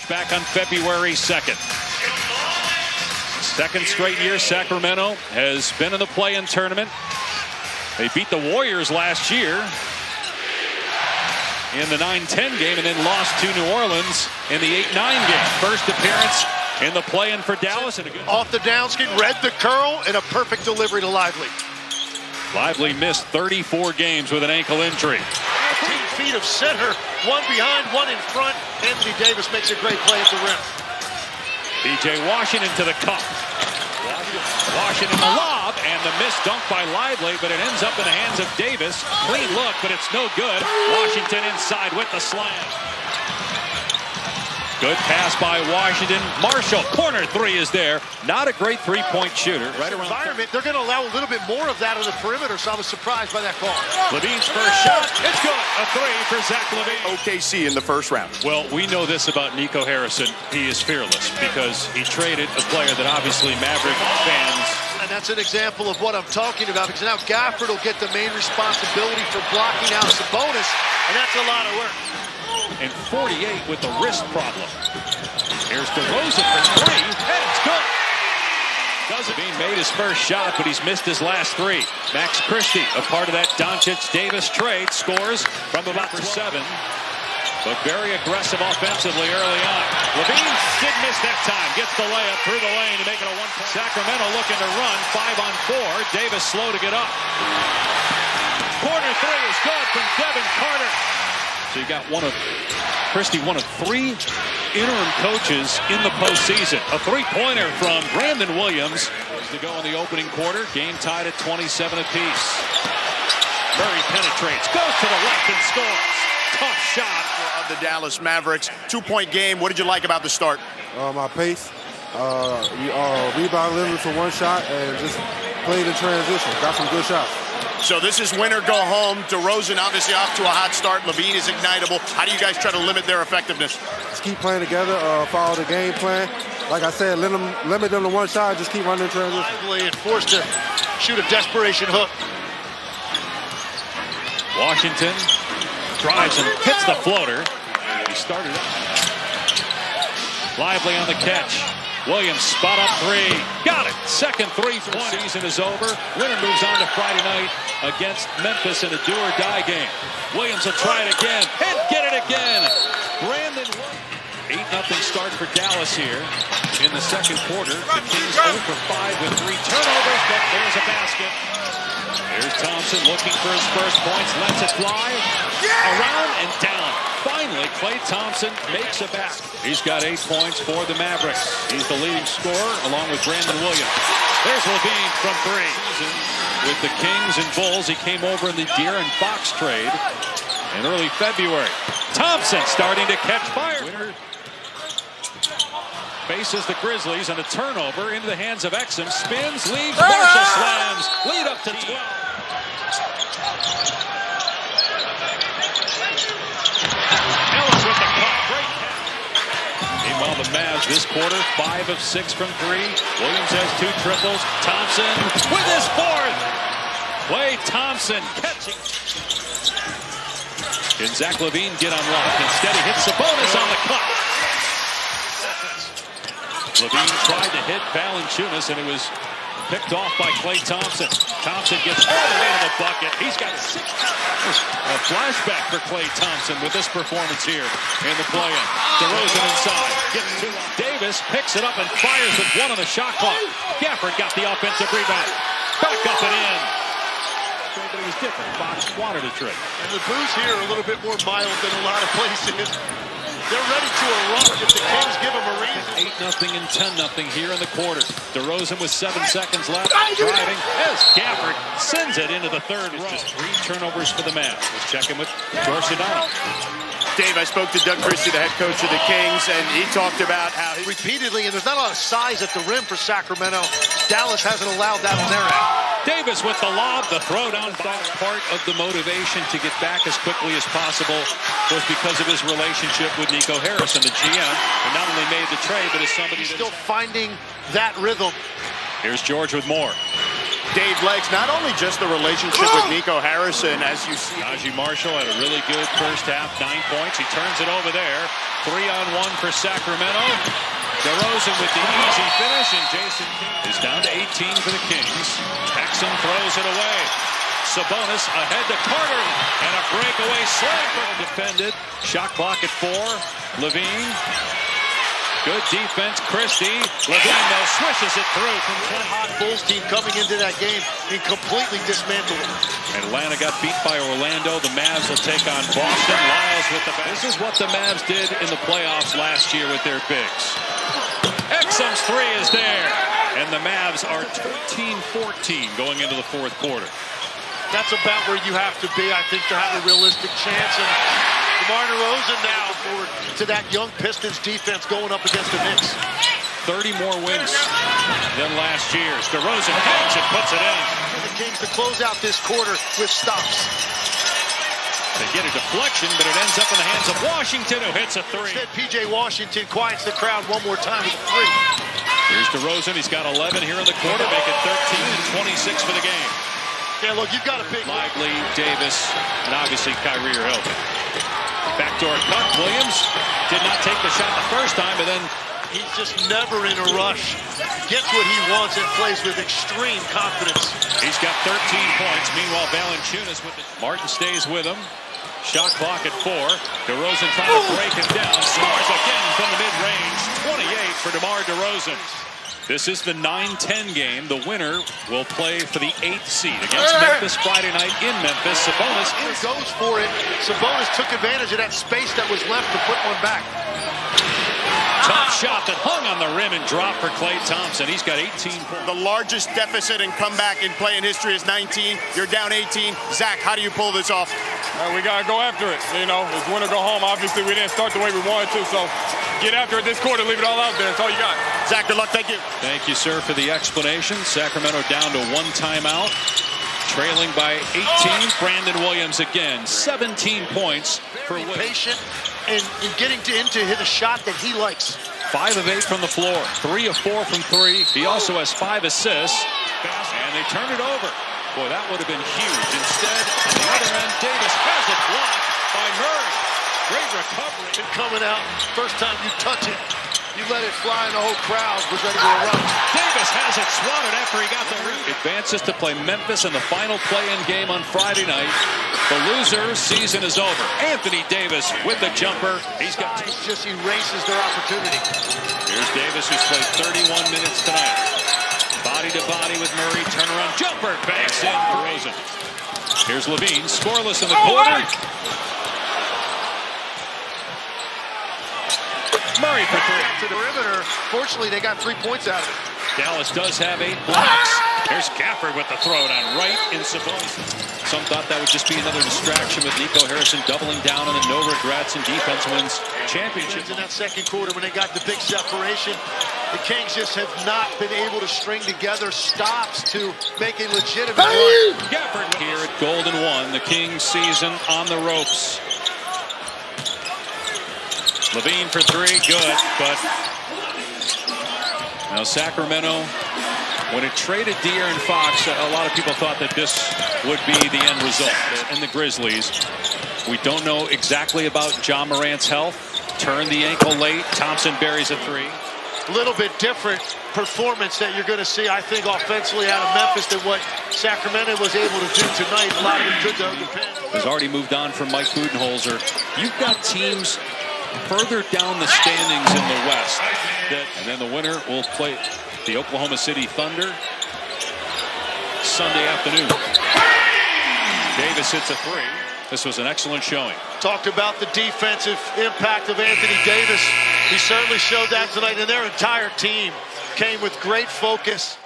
Back on February 2nd. Second straight year Sacramento has been in the play-in tournament. They beat the Warriors last year in the 9-10 game and then lost to New Orleans in the 8-9 game. First appearance in the play-in for Dallas. And off the downskin, read the curl, and a perfect delivery to Lively. Lively missed 34 games with an ankle injury. 15 feet of center, one behind, one in front. Anthony Davis makes a great play at the rim. P.J. Washington to the cup. Washington the lob, and the missed dunk by Lively, but it ends up in the hands of Davis. Clean look, but it's no good. Washington inside with the slam. Good pass by Washington. Marshall, corner three is there. Not a great three-point shooter. Right around environment, they're going to allow a little bit more of that on the perimeter, so I was surprised by that call. Levine's first shot. It's good. A three for Zach Levine. OKC in the first round. Well, we know this about Nico Harrison. He is fearless because he traded a player that obviously Maverick fans. And that's an example of what I'm talking about, because now Gafford will get the main responsibility for blocking out Sabonis, and that's a lot of work. And 48 with the wrist problem. Here's DeRozan for three, and it's good. Levine made his first shot, but he's missed his last three. Max Christie, a part of that Doncic-Davis trade, scores from about 7. But very aggressive offensively early on. Levine did miss that time. Gets the layup through the lane to make it a one-point. Sacramento looking to run 5-on-4. Davis slow to get up. Corner three is good from Devin Carter. So you got Christie, one of 3 interim coaches in the postseason. A three-pointer from Brandon Williams to go in the opening quarter. Game tied at 27 apiece. Murray penetrates, goes to the left and scores. Tough shot of the Dallas Mavericks. 2-point game. What did you like about the start? My pace, rebound limit for one shot, and just played in transition. Got some good shots. So this is win or go home. DeRozan obviously off to a hot start. Levine is ignitable. How do you guys try to limit their effectiveness? Just keep playing together, follow the game plan. Like I said, limit them to one shot, just keep running in transition. Lively and forced to shoot a desperation hook. Washington drives and hits the floater. He started it. Lively on the catch. Williams spot up three. Got it. Second three-point season is over. Winner moves on to Friday night against Memphis in a do-or-die game. Williams will try it again and get it again. Brandon 8-0 start for Dallas here in the second quarter. The Kings 0 for 5 with 3 turnovers, but there's a basket. Here's Thompson looking for his first points. Lets it fly. Around and down. Finally, Klay Thompson makes a basket. He's got 8 points for the Mavericks. He's the leading scorer along with Brandon Williams. There's Levine from 3. With the Kings and Bulls, he came over in the De'Aaron Fox trade in early February. Thompson starting to catch fire. Winner faces the Grizzlies on a turnover into the hands of Exum. Spins, leaves, Marshall slams. Lead up to 12. Ellis with the cut. Great catch. Meanwhile, the Mavs this quarter, 5 of 6 from 3. Williams has 2 triples. Thompson with his 4th. Klay Thompson catching. Can Zach Levine get unlocked? Instead, he hits Sabonis on the cut. Levine tried to hit Valanciunas, and it was picked off by Klay Thompson. Thompson gets all the way to the bucket. He's got 6. A flashback for Klay Thompson with this performance here in the play-in. DeRozan inside. Gets 2. Davis picks it up and fires with 1 on the shot clock. Gafford got the offensive rebound. Back up and in. But it was different. Fox wanted a trick. And the Blues here are a little bit more mild than a lot of places. They're ready to erupt if the Kings give them a reason. 8-0 and 10-0 here in the quarter. DeRozan with 7 seconds left. Driving as Gafford sends it into the third row. 3 turnovers for the Mavs. Let's check in with George Sedano. Dave, I spoke to Doug Christie, the head coach of the Kings, and he talked about how repeatedly, and there's not a lot of size at the rim for Sacramento. Dallas hasn't allowed that on their end. Davis with the lob, the throwdown. Part of the motivation to get back as quickly as possible was because of his relationship with Nico Harrison, the GM, and not only made the trade, but as somebody still finding that rhythm. Here's George with more. Dave likes, not only just the relationship with Nico Harrison, as you see. Najee Marshall had a really good first half, 9 points. He turns it over there. 3-on-1 for Sacramento. DeRozan with the easy finish, and Jason is down to 18 for the Kings. Paxson throws it away. Sabonis ahead to Carter, and a breakaway slam. Defended. Shot clock at 4. Levine. Good defense, Christie. Levine, though, swishes it through from One hot Bulls team coming into that game and completely dismantled it. Atlanta got beat by Orlando. The Mavs will take on Boston. Lyles with the back. This is what the Mavs did in the playoffs last year with their bigs. Exum's 3 is there. And the Mavs are 13-14 going into the fourth quarter. That's about where you have to be, I think, to have a realistic chance. And DeMar DeRozan now forward to that young Pistons defense going up against the Knicks. 30 more wins than last year's. DeRozan hangs and puts it in. The Kings to close out this quarter with stops. They get a deflection, but it ends up in the hands of Washington, who hits a 3. Instead, P.J. Washington quiets the crowd one more time with a 3. Here's DeRozan. He's got 11 here in the quarter, make it 13 and 26 for the game. Yeah, look, you've got a big... Lively, Davis, and obviously Kyrie are healthy. Backdoor cut. Williams did not take the shot the first time, but then he's just never in a rush. Gets what he wants and plays with extreme confidence. He's got 13 points. Meanwhile, Valanciunas with the... Martin stays with him. Shot clock at 4. DeRozan trying to break him down. Scores again from the mid-range. 28 for DeMar DeRozan. This is the 9-10 game. The winner will play for the 8th seed against Memphis Friday night in Memphis. Sabonis goes for it. Sabonis took advantage of that space that was left to put one back. Tough shot that hung on the rim and dropped for Klay Thompson. He's got 18 points. The largest deficit and comeback in play in history is 19. You're down 18. Zach, how do you pull this off? We got to go after it. You know, it's win or go home. Obviously, we didn't start the way we wanted to, so get after it this quarter. Leave it all out there. That's all you got. Zach, good luck. Thank you. Thank you, sir, for the explanation. Sacramento down to 1 timeout. Trailing by 18. Brandon Williams again. 17 points for Williams. Patient and getting into hit a shot that he likes. 5 of 8 from the floor. 3 of 4 from 3. He also has 5 assists. And they turn it over. Boy, that would have been huge. Instead, on the other end, Davis has it blocked by Murray. Great recovery. And coming out, first time you touch it, you let it fly and the whole crowd was ready to erupt. Davis has it swatted after he got the rebound. Advances to play Memphis in the final play-in game on Friday night. The loser's season is over. Anthony Davis with the jumper. He's got It just erases their opportunity. Here's Davis, who's played 31 minutes tonight. Body to body with Murray. Turnaround jumper. Banks in for Rosen. Here's Levine. Scoreless in the quarter. Murray for 3. To the perimeter. Fortunately, they got 3 points out of it. Dallas does have 8 blocks. Here's Gafford with the throwdown right in Sabonis. Some thought that would just be another distraction with Nico Harrison doubling down on the no regrets and defense wins championship. In that second quarter when they got the big separation, the Kings just have not been able to string together stops to make a legitimate run. Gafford here at Golden 1. The Kings season on the ropes. Levine for 3, good, but now Sacramento, when it traded De'Aaron Fox, a lot of people thought that this would be the end result. In the Grizzlies, we don't know exactly about Ja Morant's health. Turned the ankle late. Thompson buries a 3. A little bit different performance that you're going to see, I think, offensively out of Memphis than what Sacramento was able to do tonight. A lot of it could depend. Has already moved on from Mike Budenholzer. You've got teams further down the standings in the West. And then the winner will play the Oklahoma City Thunder Sunday afternoon. Davis hits a 3. This was an excellent showing. Talked about the defensive impact of Anthony Davis. He certainly showed that tonight, and their entire team came with great focus.